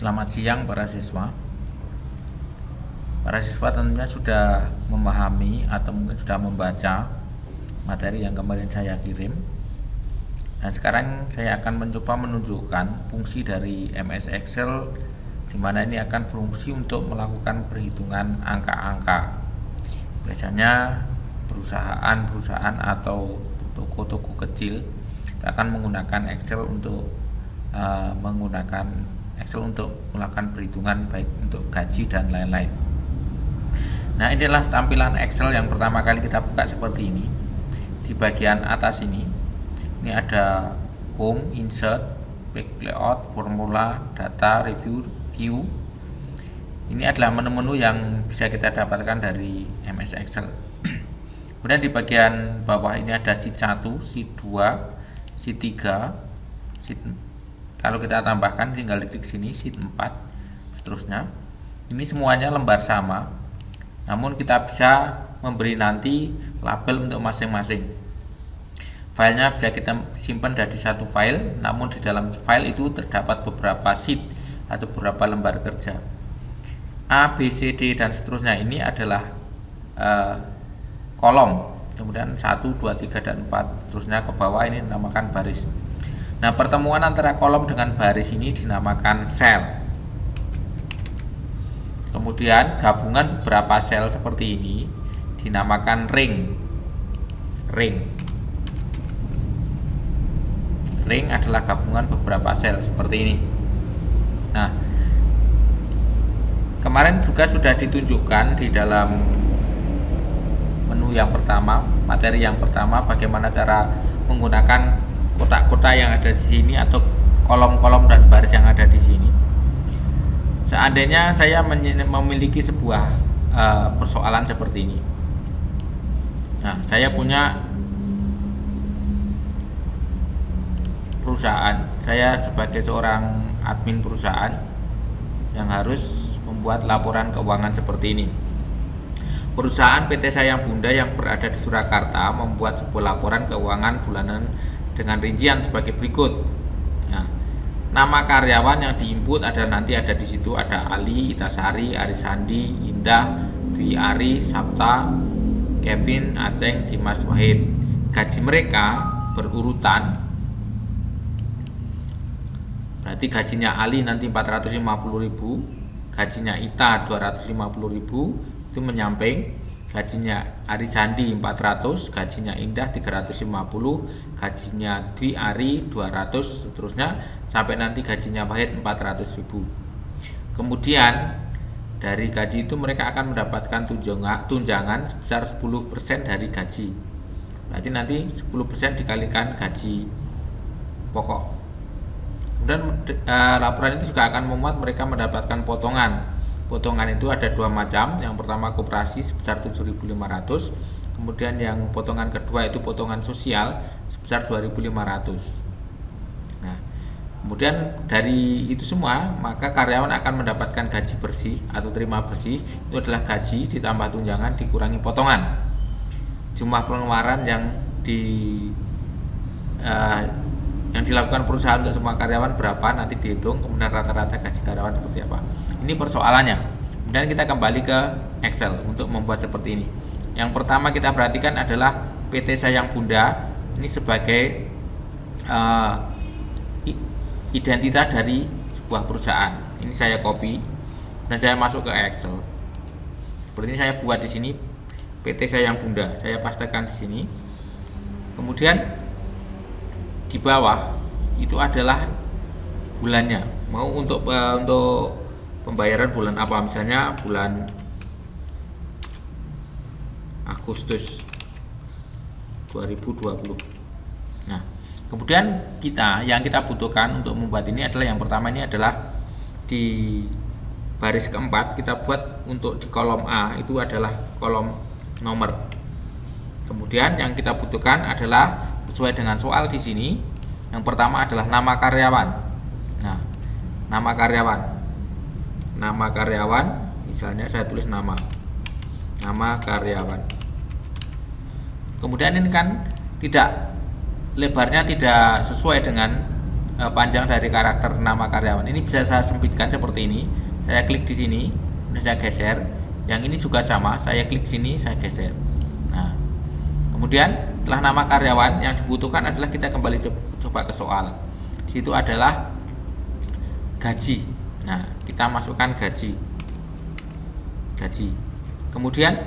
Selamat siang para siswa. Para siswa tentunya sudah memahami atau mungkin sudah membaca materi yang kemarin saya kirim. Dan sekarang saya akan mencoba menunjukkan fungsi dari MS Excel, di mana ini akan berfungsi untuk melakukan perhitungan angka-angka. Biasanya perusahaan atau toko-toko kecil akan menggunakan Excel untuk melakukan perhitungan baik untuk gaji dan lain-lain. Nah, inilah tampilan Excel yang pertama kali kita buka seperti ini. Di bagian atas ini ada Home, Insert, Back Layout, Formula, Data, Review, View. Ini adalah menu-menu yang bisa kita dapatkan dari MS Excel. Kemudian di bagian bawah ini ada sheet 1, sheet 2, sheet 3, kalau kita tambahkan tinggal klik sini sheet 4, seterusnya. Ini semuanya lembar sama, namun kita bisa memberi nanti label untuk masing-masing. Filenya bisa kita simpan dari satu file, namun di dalam file itu terdapat beberapa sheet atau beberapa lembar kerja. A, B, C, D dan seterusnya ini adalah kolom. Kemudian 1, 2, 3 dan 4 seterusnya ke bawah ini dinamakan baris. Nah, pertemuan antara kolom dengan baris ini dinamakan sel. Kemudian gabungan beberapa sel seperti ini dinamakan ring. Ring adalah gabungan beberapa sel seperti ini. Nah, kemarin juga sudah ditunjukkan di dalam menu yang pertama, materi yang pertama, bagaimana cara menggunakan kotak-kotak yang ada di sini atau kolom-kolom dan baris yang ada di sini. Seandainya saya memiliki sebuah persoalan seperti ini. Nah, saya punya perusahaan. Saya sebagai seorang admin perusahaan yang harus membuat laporan keuangan seperti ini. Perusahaan PT Sayang Bunda yang berada di Surakarta membuat sebuah laporan keuangan bulanan dengan rincian sebagai berikut. Nah, nama karyawan yang diinput nanti ada di situ, ada Ali, Itasari, Arisandi, Indah, Dwi Ari, Sabta, Kevin, Aceng, Dimas, Wahid. Gaji mereka berurutan. Berarti gajinya Ali nanti 450.000, gajinya Ita 250.000, itu menyamping. Gajinya Arisandi 400, gajinya Indah 350, gajinya Dwi Ari 200, seterusnya sampai nanti gajinya Wahid 400.000. Kemudian dari gaji itu mereka akan mendapatkan tunjangan sebesar 10% dari gaji. Berarti nanti 10% dikalikan gaji pokok. Kemudian laporan itu juga akan memuat mereka mendapatkan potongan. Potongan itu ada dua macam. Yang pertama koperasi sebesar 7.500, kemudian yang potongan kedua itu potongan sosial sebesar 2.500. Nah, kemudian dari itu semua maka karyawan akan mendapatkan gaji bersih atau terima bersih. Itu adalah gaji ditambah tunjangan dikurangi potongan. Jumlah pengeluaran yang dilakukan perusahaan untuk semua karyawan berapa nanti dihitung, kemudian rata-rata gaji karyawan seperti apa. Ini persoalannya. Kemudian kita kembali ke Excel untuk membuat seperti ini. Yang pertama kita perhatikan adalah PT Sayang Bunda. Ini sebagai identitas dari sebuah perusahaan. Ini saya copy dan saya masuk ke Excel. Seperti ini saya buat di sini PT Sayang Bunda. Saya pastekan di sini. Kemudian di bawah itu adalah bulannya. Mau untuk pembayaran bulan apa, misalnya bulan Agustus 2020. Nah, kemudian yang kita butuhkan untuk membuat ini adalah yang pertama ini adalah di baris keempat kita buat untuk di kolom A itu adalah kolom nomor. Kemudian yang kita butuhkan adalah sesuai dengan soal di sini. Yang pertama adalah nama karyawan. Nah, nama karyawan, misalnya saya tulis nama karyawan. Kemudian ini kan lebarnya tidak sesuai dengan panjang dari karakter nama karyawan. Ini bisa saya sempitkan seperti ini. Saya klik di sini, kemudian saya geser. Yang ini juga sama, saya klik sini, saya geser. Nah, kemudian setelah nama karyawan, yang dibutuhkan adalah kita kembali coba ke soal. Di situ adalah gaji. Nah, kita masukkan gaji. Kemudian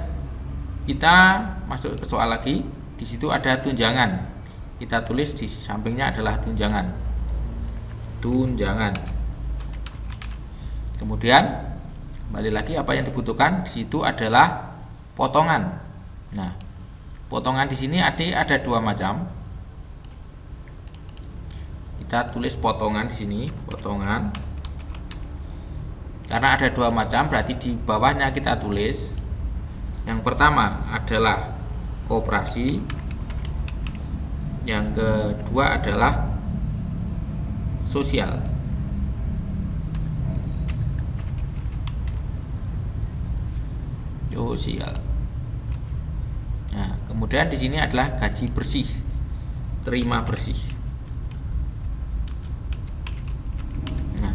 kita masuk ke soal lagi. Di situ ada tunjangan. Kita tulis di sampingnya adalah tunjangan. Kemudian kembali lagi apa yang dibutuhkan di situ adalah potongan. Nah, potongan di sini ada dua macam. Kita tulis potongan di sini, potongan. Karena ada dua macam, berarti di bawahnya kita tulis. Yang pertama adalah koperasi. Yang kedua adalah sosial. Nah, kemudian di sini adalah gaji bersih, terima bersih. Nah,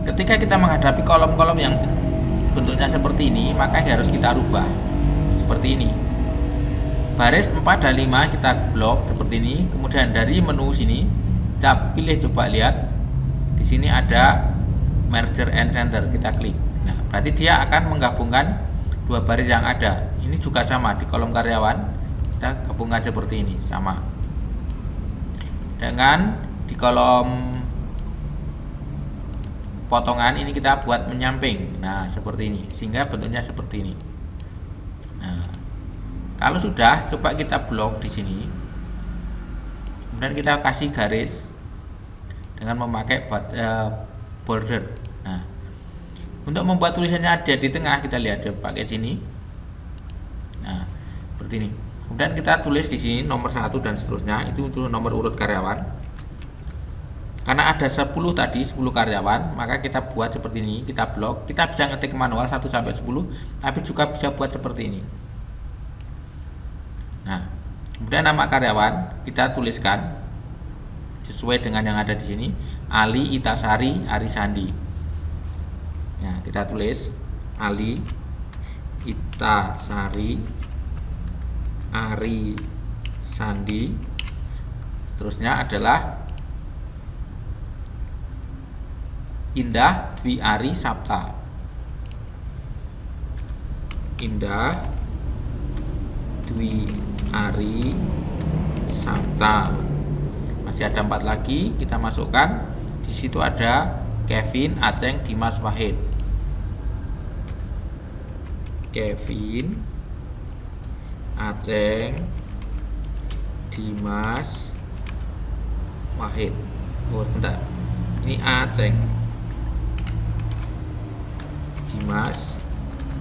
ketika kita menghadapi kolom-kolom yang bentuknya seperti ini, maka harus kita rubah seperti ini. Baris 4 dan 5 kita blok seperti ini. Kemudian dari menu sini kita pilih, coba lihat di sini ada merger and center, kita klik. Nah, berarti dia akan menggabungkan dua baris yang ada. Ini juga sama di kolom karyawan, kita gabungkan seperti ini, sama. Dengan di kolom potongan ini kita buat menyamping. Nah, seperti ini, sehingga bentuknya seperti ini. Nah, kalau sudah, coba kita blok di sini. Kemudian kita kasih garis dengan memakai border. Nah, untuk membuat tulisannya ada di tengah, kita lihat pakai sini. Nah, seperti ini. Kemudian kita tulis di sini nomor 1 dan seterusnya, itu untuk nomor urut karyawan. Karena ada 10 tadi, 10 karyawan, maka kita buat seperti ini, kita blok. Kita bisa ngetik manual 1 sampai 10, tapi juga bisa buat seperti ini. Nah, kemudian nama karyawan kita tuliskan sesuai dengan yang ada di sini, Ali Itasari Arisandi. Nah, kita tulis Ali Itasari Arisandi. Terusnya adalah Indah Dwi Ari Sapta. Indah Dwi Ari Sapta. Masih ada 4 lagi, kita masukkan. Di situ ada Kevin Aceng Dimas Wahid. Kevin Aceng Dimas Wahid. Oh, sebentar. Ini Aceng Dimas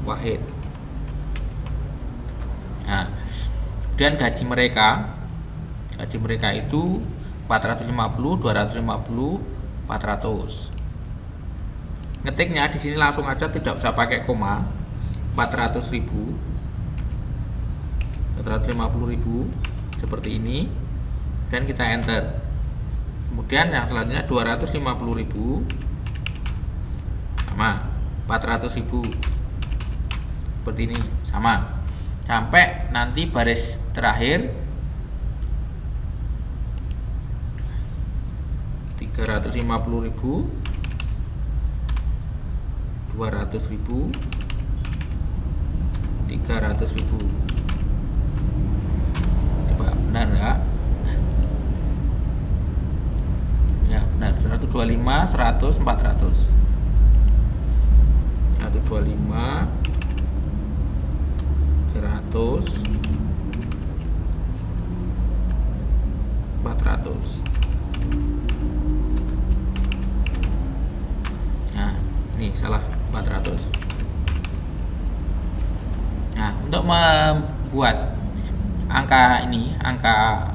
Wahid. Nah, dan gaji mereka itu 450, 250, 400. Ngetiknya di sini langsung aja, tidak usah pakai koma. 400.000, 450.000 seperti ini, dan kita enter. Kemudian yang selanjutnya 250.000 sama 400.000 seperti ini, sama, sampai nanti baris terakhir 350.000, 200.000, 300.000. Coba benar enggak? Ya, benar. 125, 100, 400. 125, 100, 400. Nah, ini salah, 400. Nah, untuk membuat angka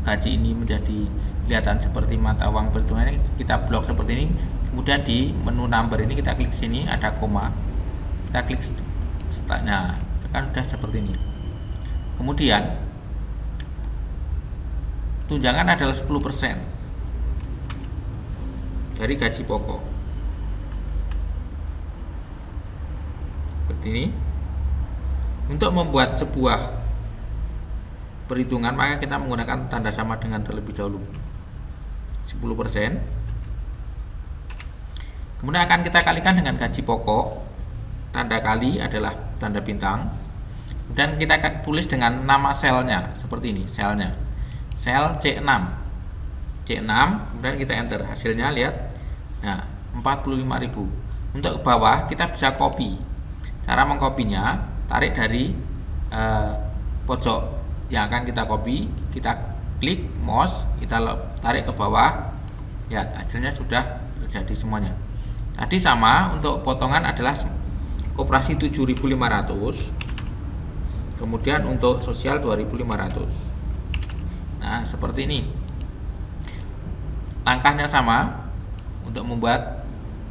gaji ini menjadi kelihatan seperti mata uang perhitungan, ini kita blok seperti ini. Kemudian di menu number ini kita klik sini, ada koma, kita klik startnya, kan sudah seperti ini. Kemudian tunjangan adalah 10%. dari gaji pokok. Seperti ini. Untuk membuat sebuah perhitungan maka kita menggunakan tanda sama dengan terlebih dahulu 10%. Kemudian akan kita kalikan dengan gaji pokok. Tanda kali adalah tanda bintang. Dan kita tulis dengan nama selnya seperti ini, selnya. Sel C6. C6, kemudian kita enter. Hasilnya lihat. Nah, 45.000. Untuk ke bawah kita bisa copy. Cara mengkopinya, tarik dari pojok yang akan kita copy, kita klik mouse, kita tarik ke bawah. Lihat, hasilnya sudah terjadi semuanya. Tadi sama, untuk potongan adalah koperasi 7.500, kemudian untuk sosial 2.500. Nah, seperti ini. Langkahnya sama untuk membuat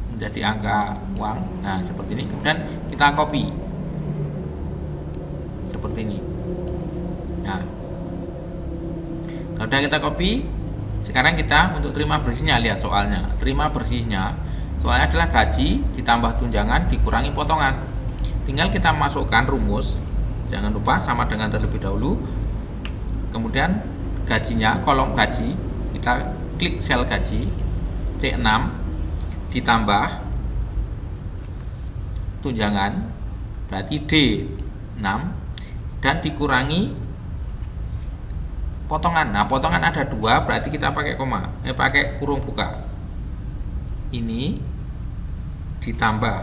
menjadi angka uang. Nah, seperti ini. Kemudian kita copy. Seperti ini. Nah, kalau sudah kita copy, sekarang kita untuk terima bersihnya, lihat soalnya. Terima bersihnya, soalnya adalah gaji ditambah tunjangan dikurangi potongan. Tinggal kita masukkan rumus. Jangan lupa sama dengan terlebih dahulu. Kemudian gajinya, kolom gaji, kita klik sel gaji C6 ditambah tunjangan, berarti D6, dan dikurangi potongan. Nah, potongan ada 2, berarti kita pakai koma, pakai kurung buka. Ini ditambah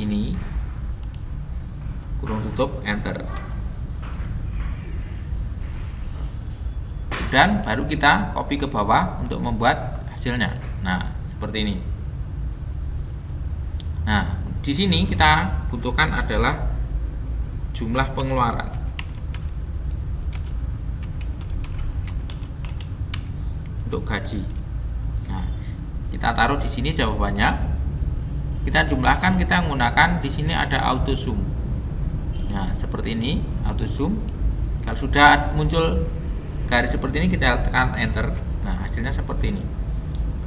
ini, kurung tutup, enter. Dan baru kita copy ke bawah untuk membuat hasilnya. Nah, seperti ini. Nah, di sini kita butuhkan adalah jumlah pengeluaran. Untuk gaji. Nah, kita taruh di sini jawabannya. Kita jumlahkan, kita menggunakan di sini ada auto sum. Nah, seperti ini, auto sum. Kalau sudah muncul garis seperti ini, kita tekan enter. Nah, hasilnya seperti ini.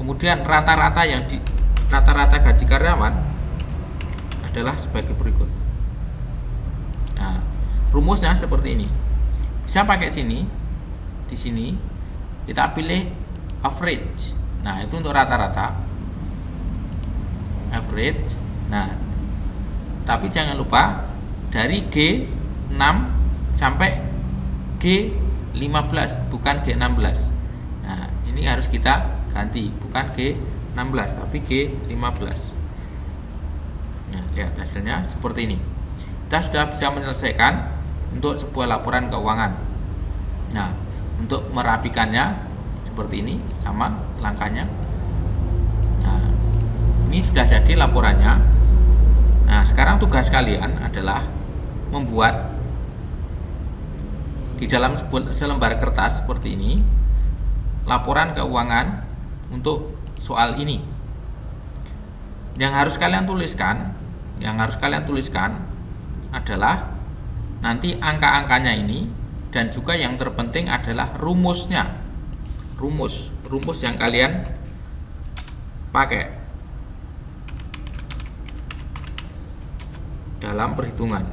Kemudian rata-rata rata-rata gaji karyawan adalah sebagai berikut. Nah, rumusnya seperti ini. Bisa pakai sini. Di sini kita pilih average. Nah, itu untuk rata-rata. Average. Nah, tapi jangan lupa dari G6 sampai G15, bukan G16. Nah, ini harus kita ganti, bukan G16 tapi G15. Nah, lihat hasilnya seperti ini. Kita sudah bisa menyelesaikan untuk sebuah laporan keuangan. Nah, untuk merapikannya seperti ini, sama langkahnya. Nah, ini sudah jadi laporannya. Nah, sekarang tugas kalian adalah membuat di dalam selembar kertas seperti ini laporan keuangan untuk soal ini. Yang harus kalian tuliskan adalah nanti angka-angkanya ini, dan juga yang terpenting adalah rumusnya. Rumus yang kalian pakai dalam perhitungan.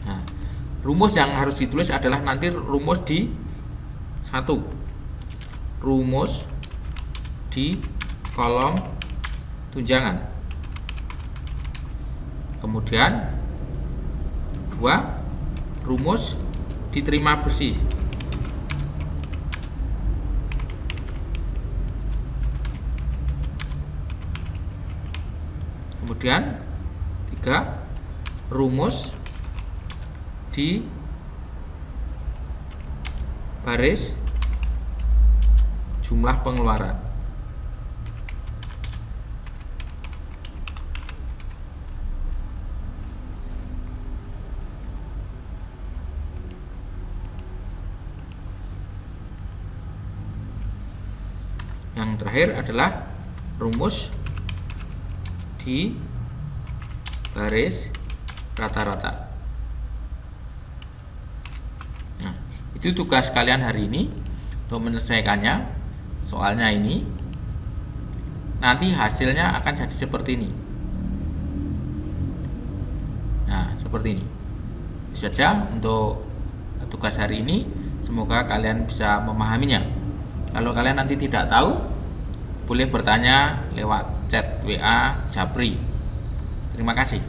Nah, rumus yang harus ditulis adalah nanti rumus di 1, rumus di kolom tunjangan, kemudian 2, rumus diterima bersih, kemudian 3, rumus di baris jumlah pengeluaran. Yang terakhir adalah rumus di baris rata-rata. Nah, itu tugas kalian hari ini. Untuk menyelesaikannya, soalnya ini nanti hasilnya akan jadi seperti ini. Nah, seperti ini. Itu saja untuk tugas hari ini. Semoga kalian bisa memahaminya. Kalau kalian nanti tidak tahu, boleh bertanya lewat chat WA Japri. Terima kasih.